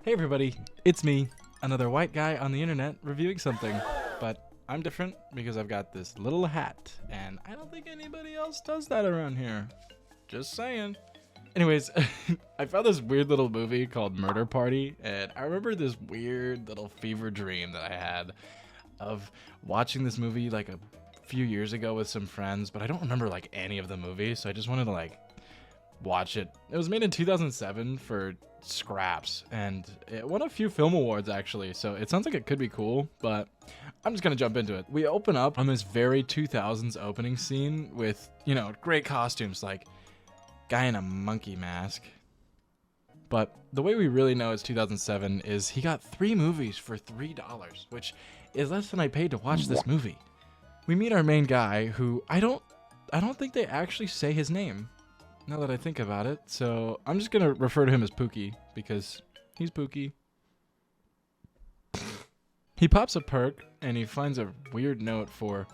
Hey everybody, it's me, another white guy on the internet reviewing something, but I'm different because I've got this little hat, and I don't think anybody else does that around here. Just saying. Anyways, I found this weird little movie called Murder Party, and I remember this weird little fever dream that I had of watching this movie like a few years ago with some friends, but I don't remember like any of the movie, so I just wanted to like watch it. It was made in 2007 for Scraps, and it won a few film awards actually, so it sounds like it could be cool, but I'm just gonna jump into it. We open up on this very 2000s opening scene with, you know, great costumes, like guy in a monkey mask. But the way we really know it's 2007 is he got 3 movies for $3, which is less than I paid to watch this movie. We meet our main guy, who I don't think they actually say his name, now that I think about it, so I'm just gonna refer to him as Pookie, because he's Pookie. He pops a perk, and he finds a weird note for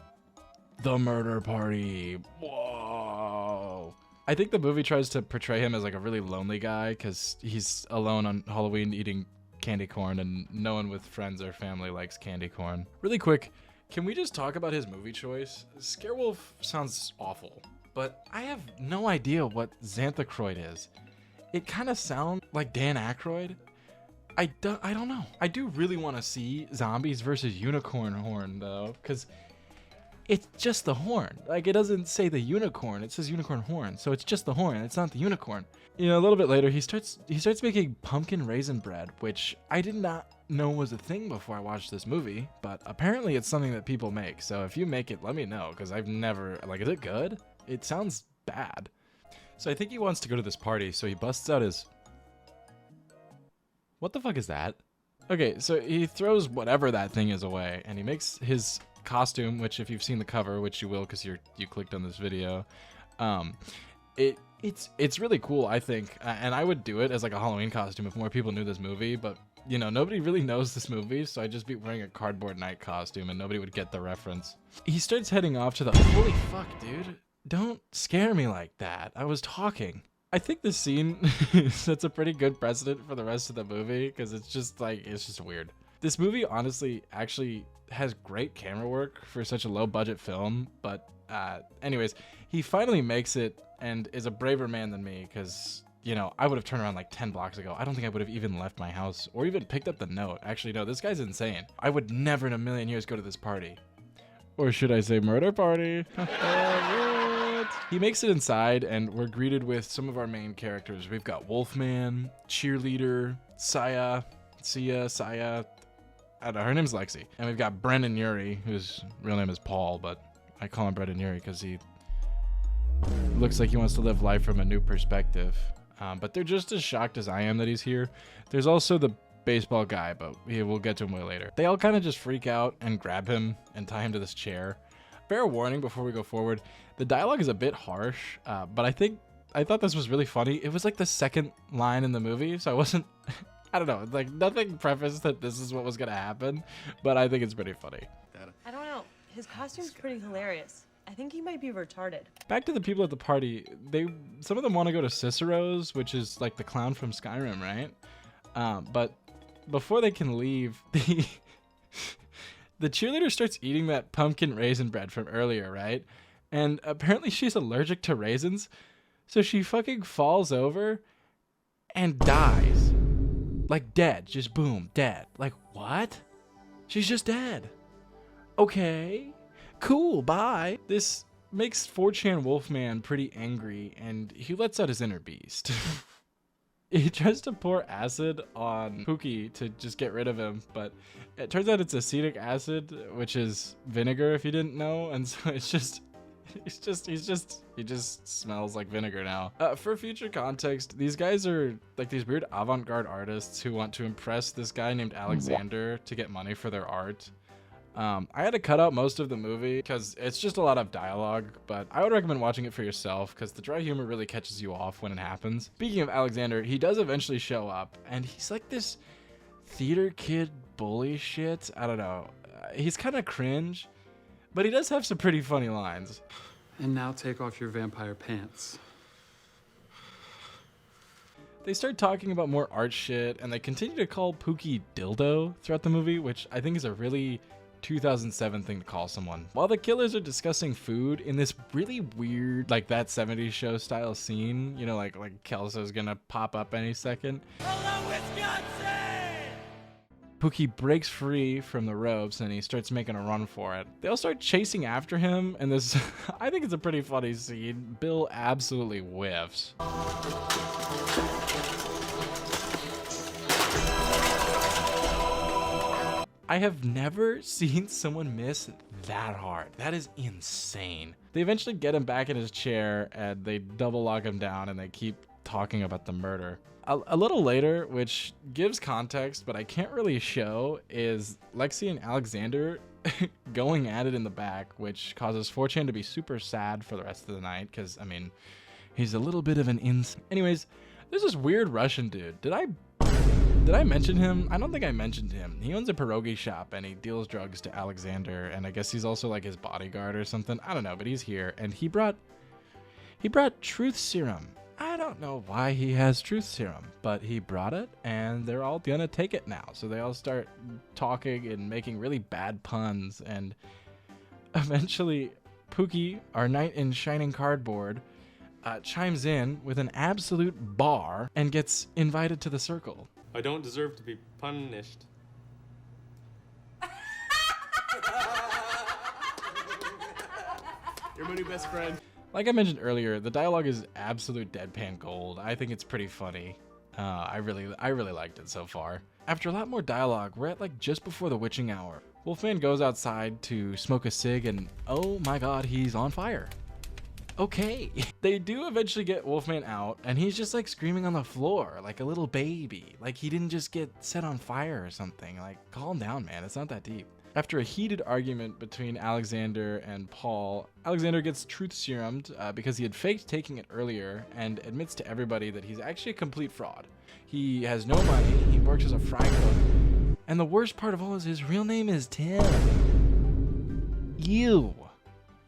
the murder party. Whoa. I think the movie tries to portray him as like a really lonely guy, because he's alone on Halloween eating candy corn, and no one with friends or family likes candy corn. Really quick, can we just talk about his movie choice? Scarewolf sounds awful, but I have no idea what Xanthocroid is. It kind of sounds like Dan Aykroyd. I don't know. I do really want to see Zombies versus Unicorn Horn though, because it's just the horn. Like, it doesn't say the unicorn, it says unicorn horn, so it's just the horn, it's not the unicorn. You know, a little bit later, he starts making pumpkin raisin bread, which I did not know was a thing before I watched this movie, but apparently it's something that people make. So if you make it, let me know, because I've never, like, is it good? It sounds bad. So I think he wants to go to this party, so he busts out his... What the fuck is that? Okay, so he throws whatever that thing is away, and he makes his costume, which if you've seen the cover, which you will because you clicked on this video, it's really cool, I think, and I would do it as like a Halloween costume if more people knew this movie, but you know, nobody really knows this movie, so I'd just be wearing a cardboard night costume and nobody would get the reference. He starts heading off to the... Holy fuck, dude. Don't scare me like that. I was talking. I think this scene sets a pretty good precedent for the rest of the movie, because it's just weird. This movie honestly actually has great camera work for such a low budget film, but anyways, he finally makes it and is a braver man than me, because, you know, I would have turned around like 10 blocks ago. I don't think I would have even left my house or even picked up the note. Actually, no, this guy's insane. I would never in a million years go to this party. Or should I say murder party? He makes it inside, and we're greeted with some of our main characters. We've got Wolfman, Cheerleader, Saya. I don't know, her name's Lexi. And we've got Brendan Urie, whose real name is Paul, but I call him Brendan Urie because he looks like he wants to live life from a new perspective. But they're just as shocked as I am that he's here. There's also the baseball guy, but we'll get to him way later. They all kind of just freak out and grab him and tie him to this chair. Fair warning before we go forward, the dialogue is a bit harsh, but I thought this was really funny. It was like the second line in the movie, so I wasn't... I don't know, like nothing prefaced that this is what was gonna happen, but I think it's pretty funny. I don't know. His costume's pretty hilarious. I think he might be retarded. Back to the people at the party. Some of them want to go to Cicero's, which is like the clown from Skyrim, right? But before they can leave, the cheerleader starts eating that pumpkin raisin bread from earlier, right? And apparently she's allergic to raisins, so she fucking falls over and dies. Like dead, just boom, dead. Like, what? She's just dead. Okay, cool, bye. This makes 4chan Wolfman pretty angry, and he lets out his inner beast. He tries to pour acid on Pookie to just get rid of him, but it turns out it's acetic acid, which is vinegar if you didn't know, and so he just smells like vinegar now. For future context, these guys are like these weird avant-garde artists who want to impress this guy named Alexander to get money for their art. I had to cut out most of the movie because it's just a lot of dialogue, but I would recommend watching it for yourself because the dry humor really catches you off when it happens. Speaking of Alexander, he does eventually show up, and he's like this theater kid bully shit. I don't know. He's kind of cringe, but he does have some pretty funny lines. And now take off your vampire pants. They start talking about more art shit, and they continue to call Pookie Dildo throughout the movie, which I think is a really 2007 thing to call someone. While the killers are discussing food in this really weird, like that 70s show style scene, you know, like Kelso's gonna pop up any second. Hello, Wisconsin! Pookie breaks free from the ropes and he starts making a run for it. They all start chasing after him, and this, I think it's a pretty funny scene. Bill absolutely whiffs. I have never seen someone miss that hard. That is insane. They eventually get him back in his chair and they double lock him down and they keep talking about the murder. A little later, which gives context but I can't really show, is Lexi and Alexander going at it in the back, which causes 4chan to be super sad for the rest of the night because, I mean, he's a little bit of an Anyways, there's this weird Russian dude. Did I mention him? I don't think I mentioned him. He owns a pierogi shop and he deals drugs to Alexander, and I guess he's also like his bodyguard or something. I don't know, but he's here, and he brought truth serum. I don't know why he has truth serum, but he brought it, and they're all gonna take it now. So they all start talking and making really bad puns, and eventually Pookie, our knight in shining cardboard, chimes in with an absolute bar and gets invited to the circle. I don't deserve to be punished. You're my new best friend. Like I mentioned earlier, the dialogue is absolute deadpan gold. I think it's pretty funny. I really liked it so far. After a lot more dialogue, we're at like just before the witching hour. Wolfman goes outside to smoke a cig and oh my god, he's on fire. Okay. They do eventually get Wolfman out, and he's just like screaming on the floor like a little baby. Like he didn't just get set on fire or something. Like, calm down, man. It's not that deep. After a heated argument between Alexander and Paul, Alexander gets truth serumed because he had faked taking it earlier and admits to everybody that he's actually a complete fraud. He has no money, he works as a fry cook, and the worst part of all is his real name is Tim. Ew.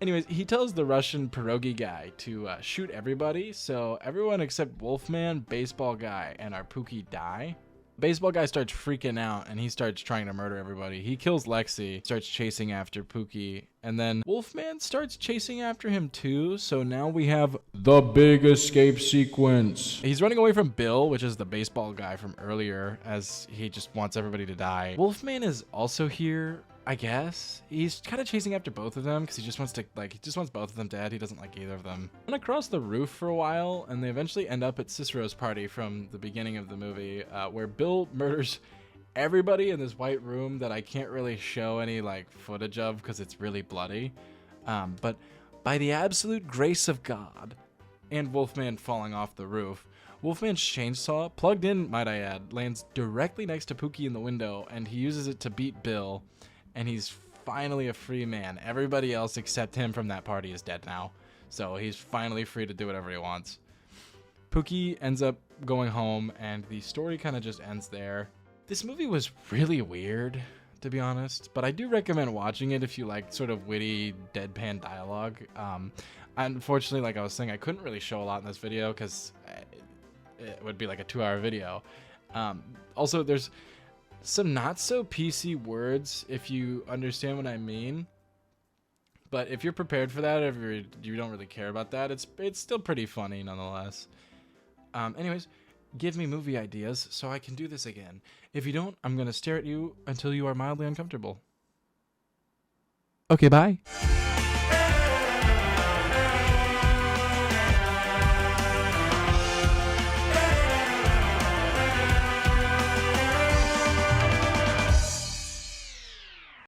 Anyways, he tells the Russian pierogi guy to shoot everybody, so everyone except Wolfman, Baseball Guy, and our Pookie die. Baseball Guy starts freaking out and he starts trying to murder everybody. He kills Lexi, starts chasing after Pookie, and then Wolfman starts chasing after him too, so now we have the big escape sequence. He's running away from Bill, which is the baseball guy from earlier, as he just wants everybody to die. Wolfman is also here, I guess. He's kind of chasing after both of them because he just wants both of them dead. He doesn't like either of them. Run across the roof for a while, and they eventually end up at Cicero's party from the beginning of the movie, where Bill murders everybody in this white room that I can't really show any like footage of because it's really bloody. But by the absolute grace of God and Wolfman falling off the roof, Wolfman's chainsaw, plugged in, might I add, lands directly next to Pookie in the window, and he uses it to beat Bill. And he's finally a free man. Everybody else except him from that party is dead now. So he's finally free to do whatever he wants. Pookie ends up going home, and the story kind of just ends there. This movie was really weird, to be honest. But I do recommend watching it if you like sort of witty, deadpan dialogue. Unfortunately, like I was saying, I couldn't really show a lot in this video because it would be like a 2-hour video. Also, there's some not so PC words, if you understand what I mean. But if you're prepared for that, if you don't really care about that, it's still pretty funny nonetheless. Anyways, give me movie ideas so I can do this again. If you don't, I'm gonna stare at you until you are mildly uncomfortable. Okay, bye.